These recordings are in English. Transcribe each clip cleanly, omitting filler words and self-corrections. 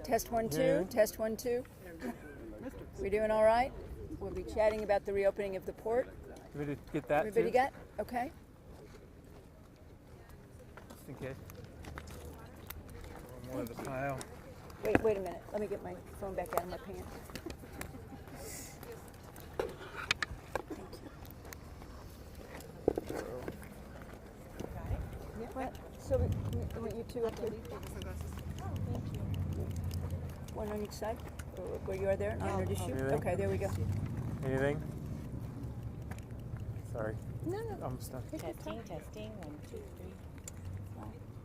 Test 1 2. Test 1 2. We doing all right? We'll be chatting about the reopening of the port. Everybody get that? Everybody too? got? Okay. Just in case. More of the pile. Wait a minute. Let me get my phone back out of my pants. Thank you. Got it? Yeah. What? So we want you two up here. Thank you. One on each side? Where you are there? And I'll introduce you. Okay, there we go. Anything? Sorry. No. I'm stuck. Testing. 1, 2, 3.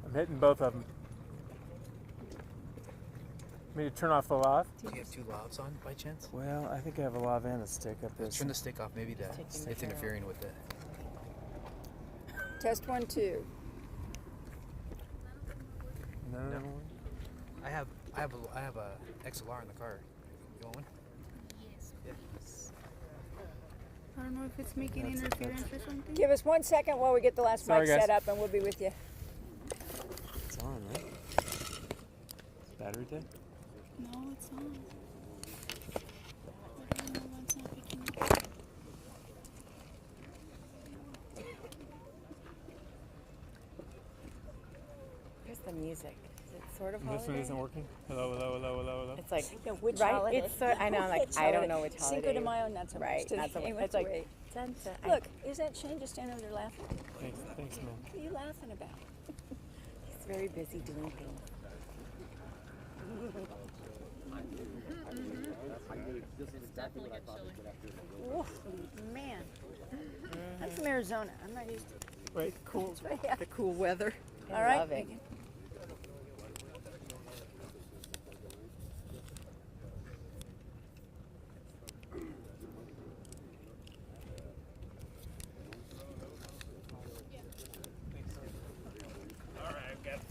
I'm hitting both of them. Me to turn off the lav? Do you have two lavs on by chance? Well, I think I have a lav and a stick up there. Turn the stick off. Maybe it's interfering with it. Test 1 2. No. I have a XLR in the car. You want one? Yes. I don't know if it's making interference or something. Give us 1 second while we get the last Sorry, mic guys. set up, and we'll be with you. It's on, right? Battery dead? No, it's on. I don't know why it's not picking up. Here's the music. Is it sort of This one holiday? isn't working? Hello. It's like, Yeah, which right? holiday? It's I know, I'm like, Which I don't holiday? know which holiday. Cinco de Mayo, not so much. Right, to not so the much. English It's like, way. I- Look, is that Shane just standing over there laughing? Thanks, man. What are you laughing about? He's very busy doing things. Oof, man. I'm from Arizona. I'm not used to it. Right, cool. Yeah. The cool weather. All right. Love it.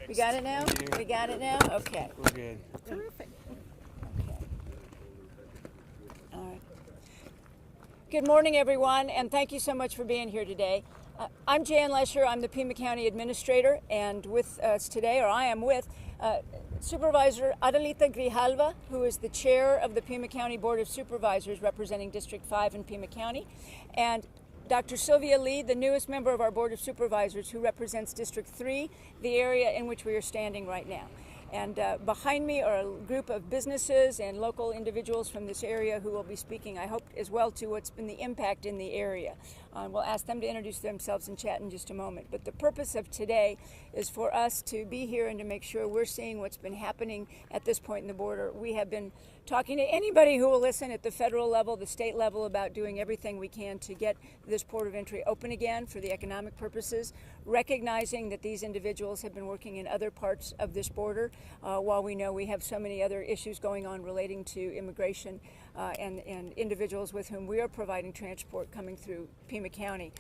We got it now? Thank you. We got it now? Okay. We're good. Terrific. Okay. All right. Good morning, everyone, and thank you so much for being here today. I'm Jan Lesher. I'm the Pima County Administrator, and with us today, or I am with Supervisor Adelita Grijalva, who is the chair of the Pima County Board of Supervisors representing District 5 in Pima County, and Dr. Sylvia Lee, the newest member of our Board of Supervisors who represents District 3, the area in which we are standing right now. And behind me are a group of businesses and local individuals from this area who will be speaking, I hope, as well to what's been the impact in the area. We'll ask them to introduce themselves and chat in just a moment. But the purpose of today is for us to be here and to make sure we're seeing what's been happening at this point in the border. We have been talking to anybody who will listen at the federal level, the state level, about doing everything we can to get this port of entry open again for the economic purposes, recognizing that these individuals have been working in other parts of this border, while we know we have so many other issues going on relating to immigration and individuals with whom we are providing transport coming through Pima County.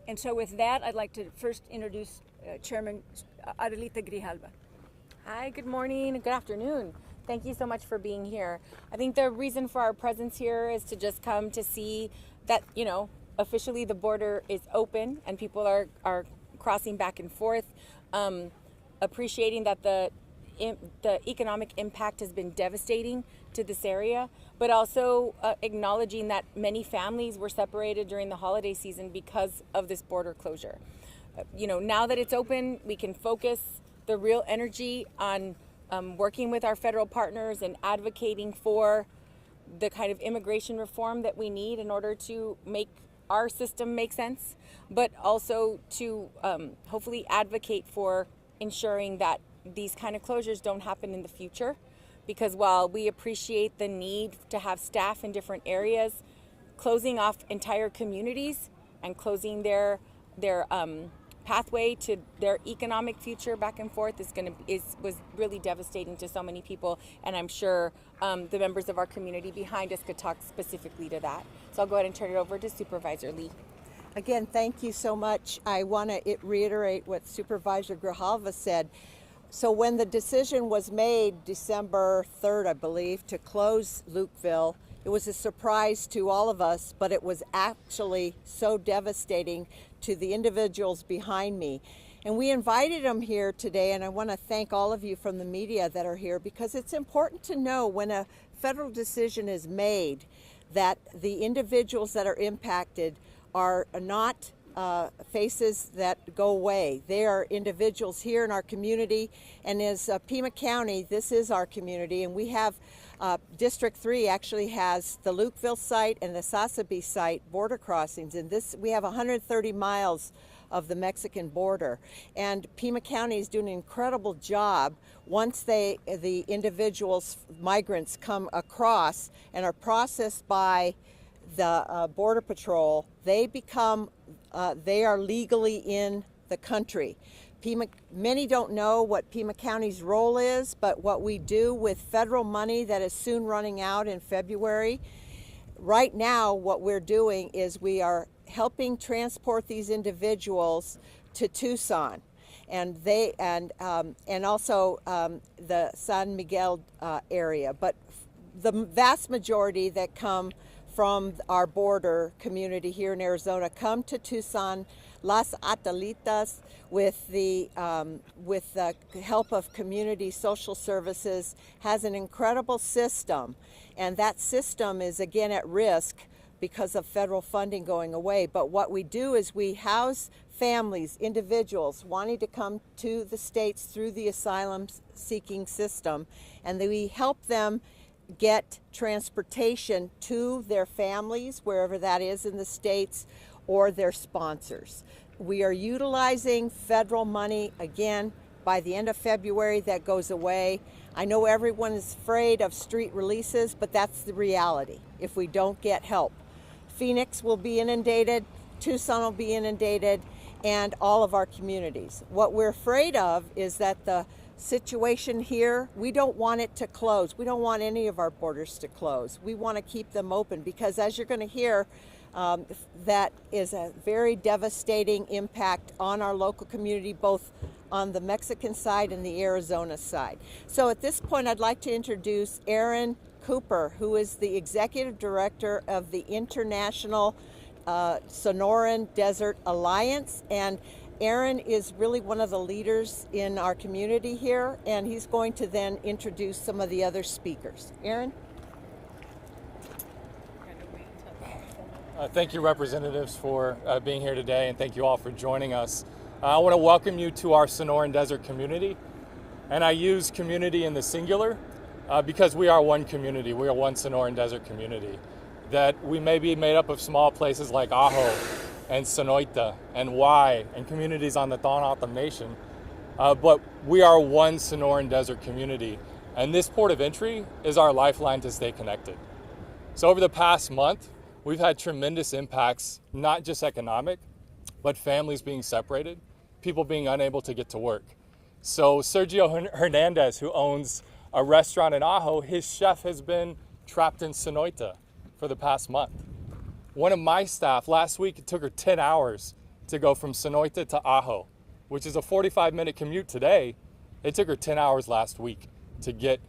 And so with that, I'd like to first introduce Chairman Adelita Grijalva. Hi, good morning, good afternoon. Thank you so much for being here. I think the reason for our presence here is to just come to see that, officially the border is open and people are crossing back and forth, appreciating that the economic impact has been devastating to this area, but also acknowledging that many families were separated during the holiday season because of this border closure. Now that it's open, we can focus the real energy on working with our federal partners and advocating for the kind of immigration reform that we need in order to make our system make sense, but also to hopefully advocate for ensuring that these kind of closures don't happen in the future. Because while we appreciate the need to have staff in different areas, closing off entire communities and closing their pathway to their economic future back and forth was really devastating to so many people, and I'm sure the members of our community behind us could talk specifically to that. So I'll go ahead and turn it over to Supervisor Lee. Again, thank you so much. I want to reiterate what Supervisor Grijalva said. So when the decision was made December 3rd, I believe, to close Lukeville, it was a surprise to all of us, but it was actually so devastating to the individuals behind me. And we invited them here today, and I want to thank all of you from the media that are here, because it's important to know when a federal decision is made that the individuals that are impacted are not faces that go away. They are individuals here in our community, and as Pima County, this is our community, and we have District 3 actually has the Lukeville site and the Sasebe site border crossings, and this we have 130 miles of the Mexican border, and Pima County is doing an incredible job. Once the individuals, migrants, come across and are processed by the Border Patrol, they are legally in the country. Many don't know what Pima County's role is, but what we do with federal money that is soon running out in February, right now what we're doing is we are helping transport these individuals to Tucson, and also the San Miguel area. But the vast majority that come from our border community here in Arizona come to Tucson, Las Atalitas, with the help of community social services, has an incredible system, and that system is again at risk because of federal funding going away. But what we do is we house families, individuals wanting to come to the States through the asylum seeking system, and then we help them get transportation to their families, wherever that is in the States, or their sponsors. We are utilizing federal money again. By the end of February, that goes away. I know everyone is afraid of street releases, but that's the reality if we don't get help. Phoenix will be inundated, Tucson will be inundated, and all of our communities. What we're afraid of is that the situation here, we don't want it to close. We don't want any of our borders to close. We want to keep them open because, as you're going to hear, that is a very devastating impact on our local community, both on the Mexican side and the Arizona side. So at this point, I'd like to introduce Aaron Cooper, who is the Executive Director of the International Sonoran Desert Alliance. And Aaron is really one of the leaders in our community here, and he's going to then introduce some of the other speakers. Aaron? Thank you, representatives, for being here today, and thank you all for joining us. I want to welcome you to our Sonoran Desert community, and I use community in the singular because we are one community. We are one Sonoran Desert community. That we may be made up of small places like Ajo and Sonoita and Y and communities on the Tohono Nation, but we are one Sonoran Desert community, and this port of entry is our lifeline to stay connected. So over the past month, we've had tremendous impacts, not just economic, but families being separated, people being unable to get to work. So Sergio Hernandez, who owns a restaurant in Ajo, his chef has been trapped in Sonoita for the past month. One of my staff, last week, it took her 10 hours to go from Sonoita to Ajo, which is a 45-minute commute today. It took her 10 hours last week to get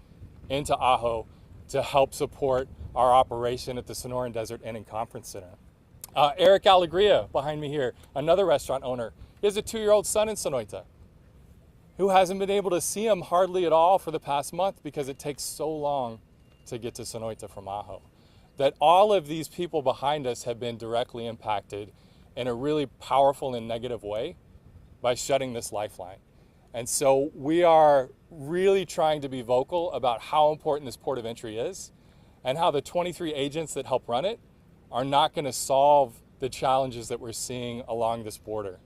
into Ajo to help support our operation at the Sonoran Desert Inn and Conference Center. Eric Alegria, behind me here, another restaurant owner. He has a 2-year-old son in Sonoita who hasn't been able to see him hardly at all for the past month because it takes so long to get to Sonoita from Ajo. That all of these people behind us have been directly impacted in a really powerful and negative way by shutting this lifeline. And so we are really trying to be vocal about how important this port of entry is and how the 23 agents that help run it are not going to solve the challenges that we're seeing along this border.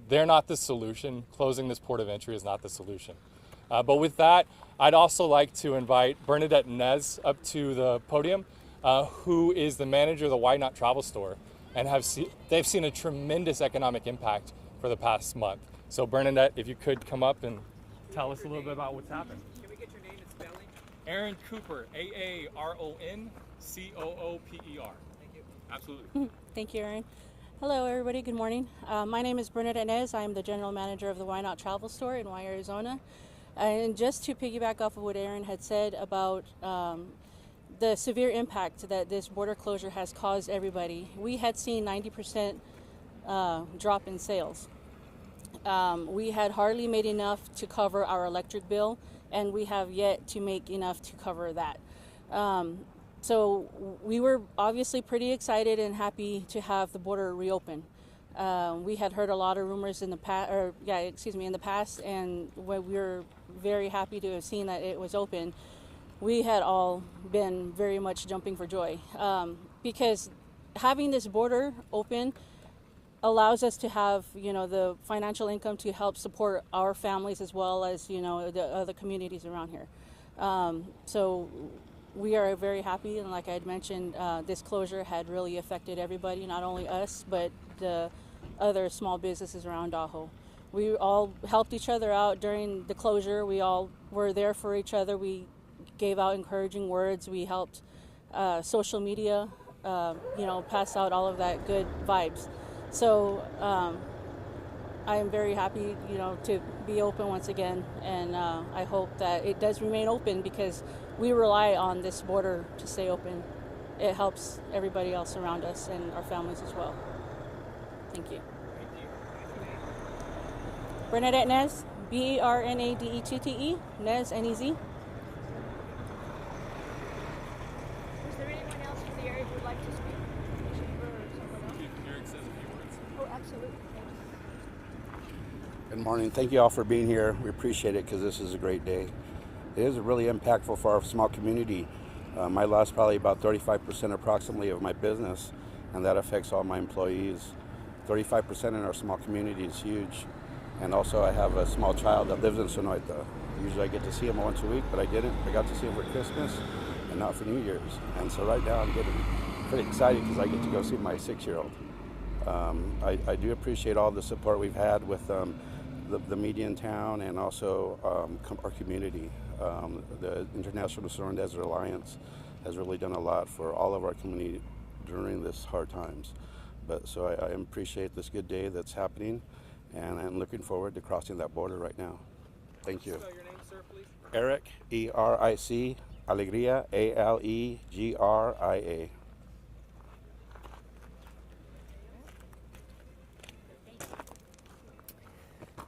They're not the solution. Closing this port of entry is not the solution. But with that, I'd also like to invite Bernadette Nez up to the podium, who is the manager of the Why Not Travel Store, and they've seen a tremendous economic impact for the past month. So Bernadette, if you could come up and tell us a little bit about what's happened. Can we get your name and spelling? Aaron Cooper, Aaroncooper. Thank you. Absolutely. Thank you, Aaron. Hello, everybody. Good morning. My name is Bernadette Nez. I'm the general manager of the Why Not Travel Store in Y, Arizona. And just to piggyback off of what Aaron had said about the severe impact that this border closure has caused everybody, we had seen 90% drop in sales. we had hardly made enough to cover our electric bill, and we have yet to make enough to cover that. So we were obviously pretty excited and happy to have the border reopen. We had heard a lot of rumors in the past, and when we were very happy to have seen that it was open, we had all been very much jumping for joy, because having this border open allows us to have, the financial income to help support our families as well as, the other communities around here. So we are very happy, and like I had mentioned, this closure had really affected everybody, not only us, but the other small businesses around Ajo. We all helped each other out during the closure. We all were there for each other. We gave out encouraging words. We helped social media, pass out all of that good vibes. So I am very happy, to be open once again, and I hope that it does remain open because we rely on this border to stay open. It helps everybody else around us and our families as well. Thank you. Bernadette Nez, Bernadette, Nez, N-E-Z. Is there anyone else from the area who would like to speak? Chamber or someone else? Eric says a few words. Oh, absolutely. Good morning. Thank you all for being here. We appreciate it because this is a great day. It is really impactful for our small community. I lost probably about 35% approximately of my business, and that affects all my employees. 35% in our small community is huge. And also I have a small child that lives in Sonoita. Usually I get to see him once a week, but I didn't. I got to see him for Christmas and not for New Year's. And so right now I'm getting pretty excited because I get to go see my 6-year-old. I do appreciate all the support we've had with the media in town and also our community. The International Sonoran Desert Alliance has really done a lot for all of our community during this hard times. But so I appreciate this good day that's happening, and I'm looking forward to crossing that border right now. Thank you. Spell your name, sir, please. Eric, E-R-I-C, Alegria, A-L-E-G-R-I-A.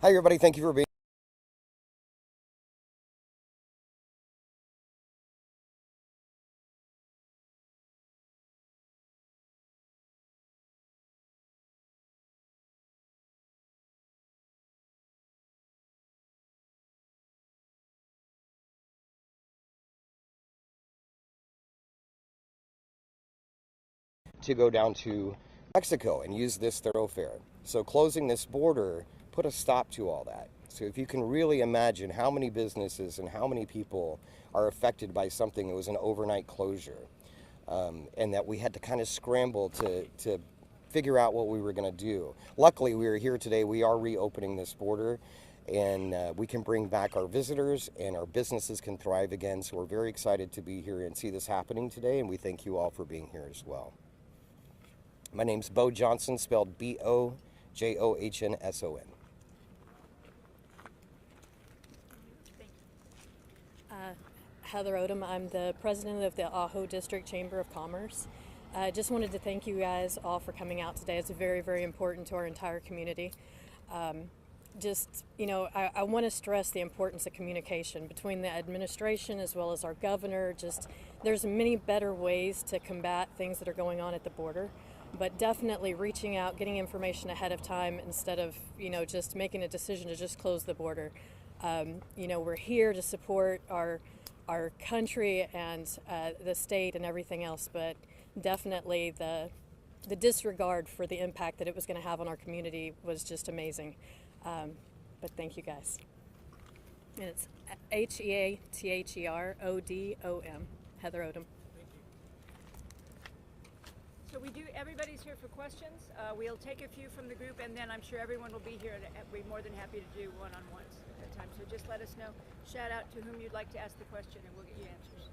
Hi, everybody. Thank you for being to go down to Mexico and use this thoroughfare. So closing this border put a stop to all that. So if you can really imagine how many businesses and how many people are affected by something that was an overnight closure, and that we had to kind of scramble to figure out what we were going to do. Luckily, we are here today. We are reopening this border, and we can bring back our visitors and our businesses can thrive again. So we're very excited to be here and see this happening today, and we thank you all for being here as well. My name's Bo Johnson, spelled B-O-J-O-H-N-S-O-N. Heather Odom. I'm the president of the Ajo District Chamber of Commerce. I just wanted to thank you guys all for coming out today. It's very, very important to our entire community. I want to stress the importance of communication between the administration as well as our governor. There's many better ways to combat things that are going on at the border, but definitely reaching out, getting information ahead of time instead of, just making a decision to just close the border. We're here to support our country and the state and everything else, but definitely the disregard for the impact that it was going to have on our community was just amazing. But thank you guys. And it's Heatherodom, Heather Odom. So everybody's here for questions. We'll take a few from the group, and then I'm sure everyone will be here. We're more than happy to do one-on-ones at that time. So just let us know. Shout out to whom you'd like to ask the question, and we'll get you answers.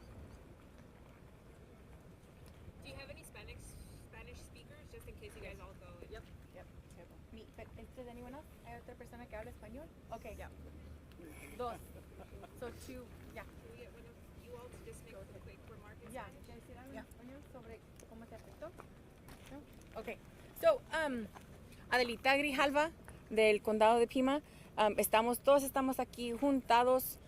Do you have any Spanish speakers, just in case you guys all go? Yep. ¿Does anyone else? ¿Hay otra persona que habla español? Okay. Yeah. Dos. So two. Yeah. Can we get one of you all to just make a quick remark in Yeah. Spanish? ¿Quieres decir algo en español sobre cómo se afectó? No? Okay. So, Adelita Grijalva, del condado de Pima. Todos estamos aquí juntados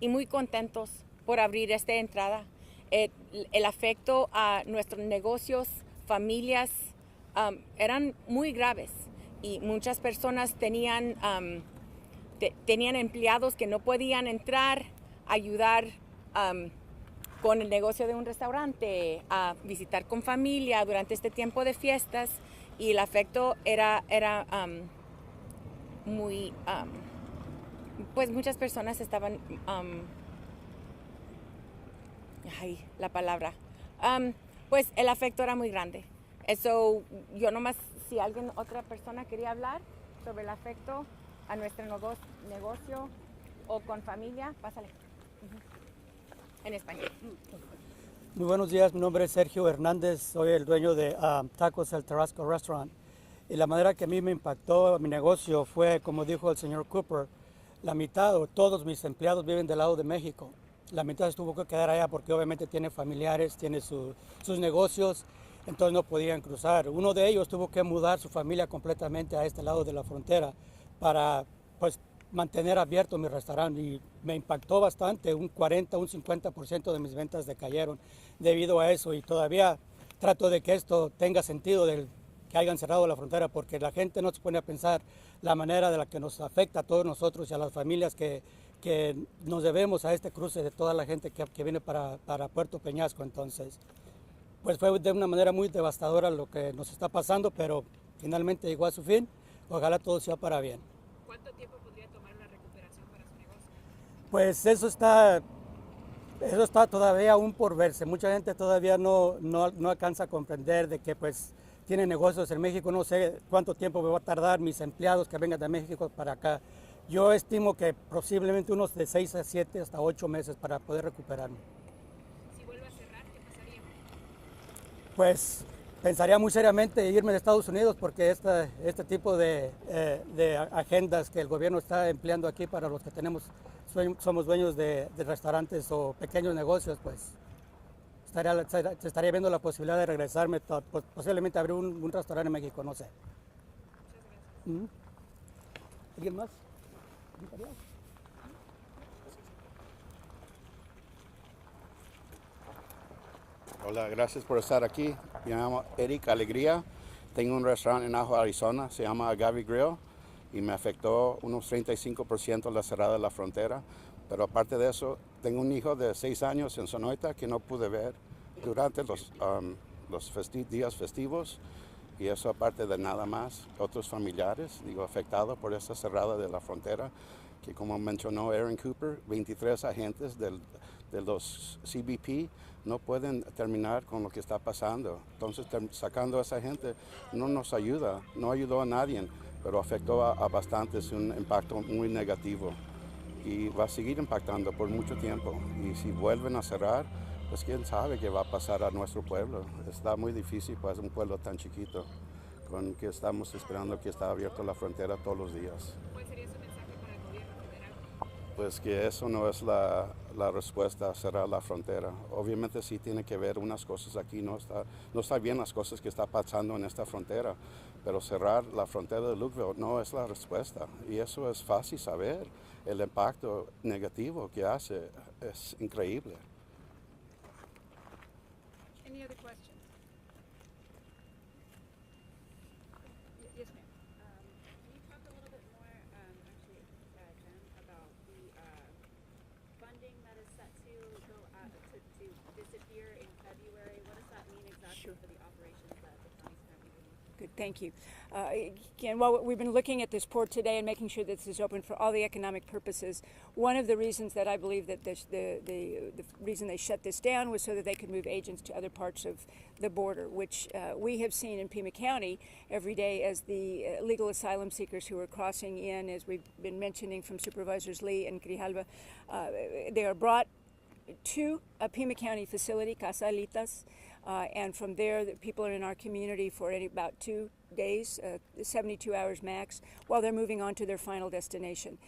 y muy contentos por abrir esta entrada. El afecto a nuestros negocios, familias, eran muy graves y muchas personas tenían empleados que no podían entrar, ayudar con el negocio de un restaurante, a visitar con familia durante este tiempo de fiestas, y el afecto era muy, pues muchas personas estaban, la palabra, pues el afecto era muy grande. Eso, yo nomás, si otra persona quería hablar sobre el afecto a nuestro negocio o con familia, pásale. En español. Muy buenos días, mi nombre es Sergio Hernández, soy el dueño de Tacos El Tarasco Restaurant. Y la manera que a mí me impactó mi negocio fue, como dijo el señor Cooper, la mitad o todos mis empleados viven del lado de México. La mitad se tuvo que quedar allá porque obviamente tiene familiares, tiene sus negocios, entonces no podían cruzar. Uno de ellos tuvo que mudar su familia completamente a este lado de la frontera para pues mantener abierto mi restaurante, y me impactó bastante. Un 40, un 50% de mis ventas decayeron debido a eso, y todavía trato de que esto tenga sentido, del que hayan cerrado la frontera, porque la gente no se pone a pensar la manera de la que nos afecta a todos nosotros y a las familias que nos debemos a este cruce de toda la gente que viene para Puerto Peñasco. Entonces, pues fue de una manera muy devastadora lo que nos está pasando, pero finalmente llegó a su fin. Ojalá todo sea para bien. ¿Cuánto tiempo podría tomar una recuperación para su negocio? Pues eso está todavía aún por verse. Mucha gente todavía no alcanza a comprender de que pues tiene negocios en México. No sé cuánto tiempo me va a tardar mis empleados que vengan de México para acá. Yo estimo que posiblemente unos de 6 a 7 hasta 8 meses para poder recuperarme. Si vuelve a cerrar, ¿qué pasaría? Pues pensaría muy seriamente irme de Estados Unidos, porque este tipo de agendas que el gobierno está empleando aquí para los que somos dueños de restaurantes o pequeños negocios, pues estaría viendo la posibilidad de regresarme, posiblemente abrir un restaurante en México, no sé. Muchas gracias. ¿Alguien más? Hola, gracias por estar aquí. Me llamo Eric Alegría. Tengo un restaurante en Ajo, Arizona, se llama Agave Grill, y me afectó unos 35% la cerrada de la frontera. Pero aparte de eso, tengo un hijo de 6 años en Sonoita que no pude ver durante los días festivos, y eso aparte de nada más. Otros familiares, afectados por esta cerrada de la frontera, que como mencionó Aaron Cooper, 23 agentes de los CBP no pueden terminar con lo que está pasando. Entonces, sacando a esa gente no nos ayuda, no ayudó a nadie, pero afectó a bastantes, un impacto muy negativo. Y va a seguir impactando por mucho tiempo. Y si vuelven a cerrar, pues quién sabe qué va a pasar a nuestro pueblo. Está muy difícil, pues, un pueblo tan chiquito, con que estamos esperando que está abierta la frontera todos los días. ¿Cuál sería su mensaje para el gobierno federal? Pues que eso no es la respuesta a cerrar la frontera. Obviamente sí tiene que ver unas cosas aquí, no está bien las cosas que está pasando en esta frontera, pero cerrar la frontera de Lukeville no es la respuesta, y eso es fácil saber. El impacto negativo que hace es increíble. Any other questions? Yes, ma'am. Can you talk a little bit more, Jen, about the funding that is set to go to disappear in February? What does that mean exactly for the operations that the county's currently doing? Good, thank you. Again, well, we've been looking at this port today and making sure that this is open for all the economic purposes. One of the reasons that I believe that the reason they shut this down was so that they could move agents to other parts of the border, which we have seen in Pima County every day as the legal asylum seekers who are crossing in, as we've been mentioning from Supervisors Lee and Grijalva, they are brought to a Pima County facility, Casa Alitas, and from there, the people are in our community for about 2 days, 72 hours max, while they're moving on to their final destination.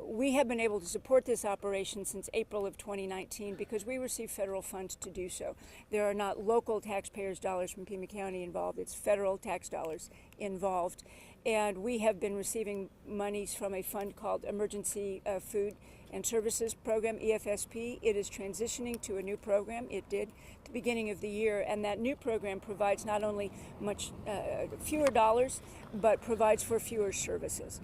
We have been able to support this operation since April of 2019 because we receive federal funds to do so. There are not local taxpayers' dollars from Pima County involved, it's federal tax dollars involved. and we have been receiving monies from a fund called Emergency Food and Services Program, EFSP. It is transitioning to a new program. It did at the beginning of the year, and that new program provides not only much fewer dollars, but provides for fewer services.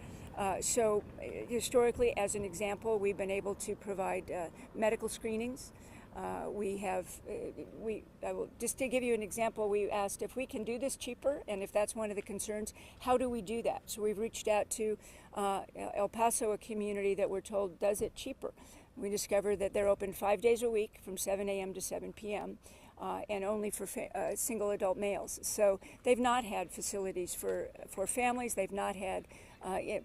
So historically, as an example, we've been able to provide medical screenings. Just to give you an example, we asked if we can do this cheaper, and if that's one of the concerns, how do we do that? So we've reached out to El Paso, a community that we're told does it cheaper. We discovered that they're open 5 days a week from 7 a.m. to 7 p.m. And only for single adult males. So they've not had facilities for families. They've not had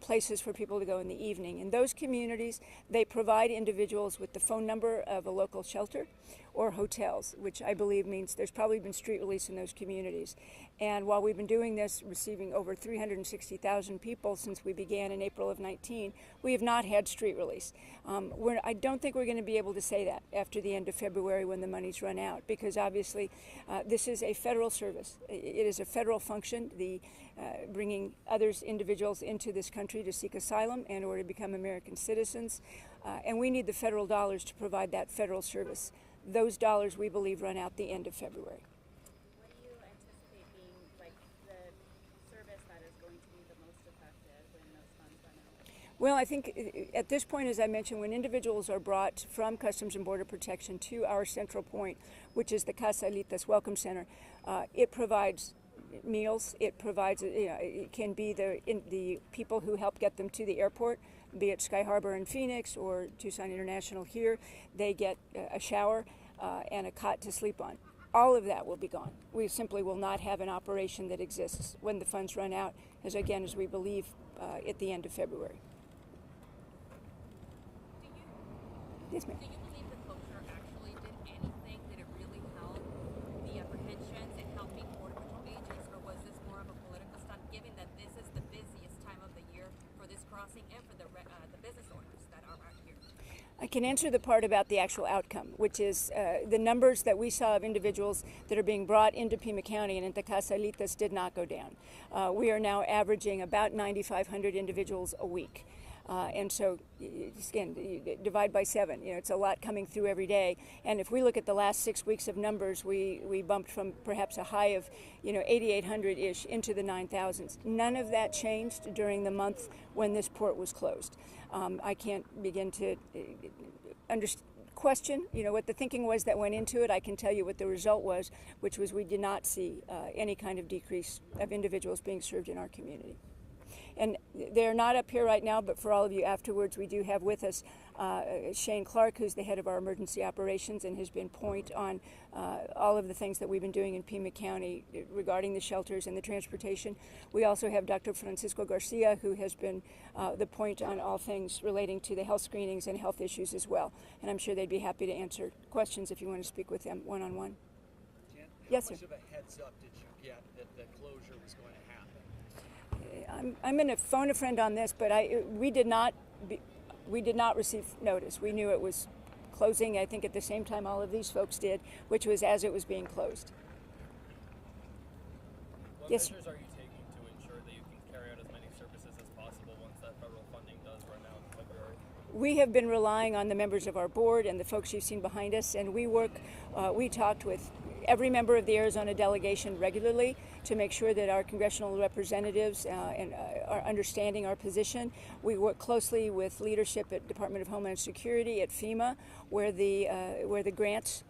places for people to go in the evening. In those communities, they provide individuals with the phone number of a local shelter or hotels, which I believe means there's probably been street release in those communities. And while we've been doing this, receiving over 360,000 people since we began in April of 19, we have not had street release. I don't think we're going to be able to say that after the end of February when the money's run out, because obviously this is a federal service. It is a federal function, bringing individuals into this country to seek asylum in order to become American citizens. And we need the federal dollars to provide that federal service. Those dollars, we believe, run out the end of February. What do you anticipate being like the service that is going to be the most effective when those funds run out? Well, I think at this point, as I mentioned, when individuals are brought from Customs and Border Protection to our central point, which is the Casalitas Welcome Center, it provides meals. It provides, it can be the people who help get them to the airport, be it Sky Harbor in Phoenix or Tucson International here. They get a shower and a cot to sleep on. All of that will be gone. We simply will not have an operation that exists when the funds run out, as we believe at the end of February. Yes, ma'am. Do you believe the closure actually did anything? Did it really help the apprehensions and helping Border Patrol agents, or was this more of a political stunt, given that this is the busiest time of the year for this crossing and for the business owners that are out here? I can answer the part about the actual outcome, which is the numbers that we saw of individuals that are being brought into Pima County and into Casalitas did not go down. We are now averaging about 9,500 individuals a week. And so, again, divide by 7. It's a lot coming through every day. And if we look at the last 6 weeks of numbers, we bumped from perhaps a high of 8,800-ish into the 9,000s. None of that changed during the month when this port was closed. I can't begin to question, what the thinking was that went into it. I can tell you what the result was, which was we did not see any kind of decrease of individuals being served in our community. And they're not up here right now, but for all of you afterwards, we do have with us Shane Clark, who's the head of our emergency operations and has been point on all of the things that we've been doing in Pima County regarding the shelters and the transportation. We also have Dr. Francisco Garcia, who has been the point on all things relating to the health screenings and health issues as well. And I'm sure they'd be happy to answer questions if you want to speak with them one-on-one. Jan, yes, how much sir. of a heads up did you get that the closure was going to happen? I'm going to phone a friend on this, but we did not receive notice. We knew it was closing, I think, at the same time all of these folks did, which was as it was being closed. What Yes, measures are you taking to ensure that you can carry out as many services as possible once that federal funding does run out in February? We have been relying on the members of our board and the folks you've seen behind us, and we talked with every member of the Arizona delegation regularly to make sure that our congressional representatives are understanding our position. We work closely with leadership at Department of Homeland Security, at FEMA, where the grants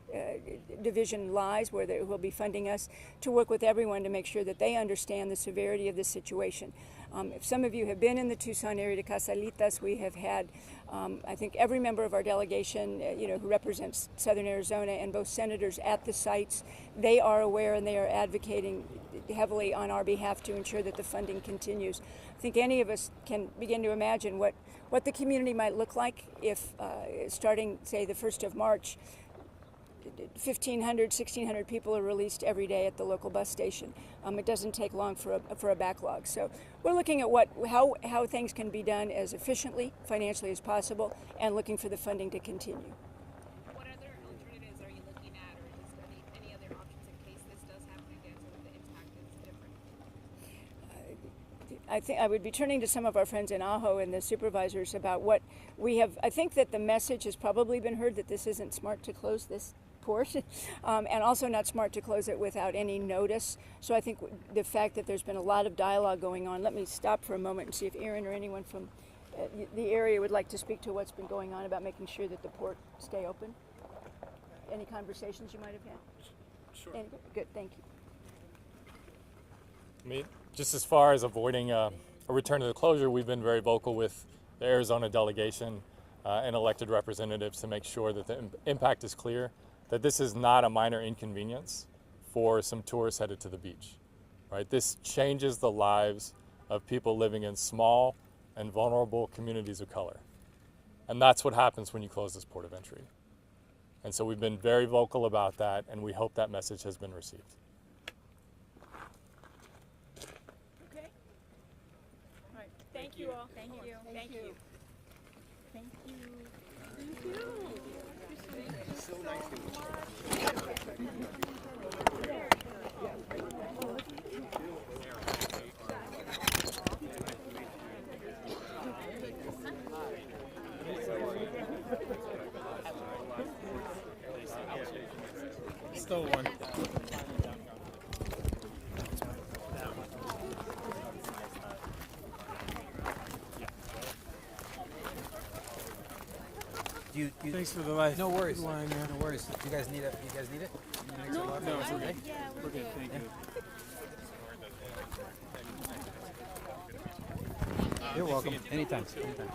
division lies, where they will be funding us, to work with everyone to make sure that they understand the severity of this situation. If some of you have been in the Tucson area to Casalitas, we have had, I think, every member of our delegation, who represents Southern Arizona, and both senators at the sites. They are aware and they are advocating heavily on our behalf to ensure that the funding continues. I think any of us can begin to imagine what the community might look like if, starting, say, the 1st of March, 1,500, 1,600 people are released every day at the local bus station. It doesn't take long for a backlog. So we're looking at how things can be done as efficiently, financially as possible, and looking for the funding to continue. What other alternatives are you looking at, or is there any other options in case this does happen again so that the impact is different? I think I would be turning to some of our friends in Ajo and the supervisors about what we have. I think that the message has probably been heard that this isn't smart to close this port, and also not smart to close it without any notice. So I think the fact that there's been a lot of dialogue going on. Let me stop for a moment and see if Aaron or anyone from the area would like to speak to what's been going on about making sure that the port stay open. Any conversations you might have had? Sure. Good, thank you. I mean, just as far as avoiding a return to the closure, we've been very vocal with the Arizona delegation and elected representatives to make sure that the impact is clear, that this is not a minor inconvenience for some tourists headed to the beach, right? This changes the lives of people living in small and vulnerable communities of color. And that's what happens when you close this port of entry. And so we've been very vocal about that, and we hope that message has been received. Okay. All right. Thank you all. Thank you. Thank you. Thank you. So nice to meet you. Still one. Thanks for the life. No worries. Line, yeah. No worries. You guys need it? You guys need it? No, it's okay. We're good. Thank you. You're welcome. Anytime. Anytime.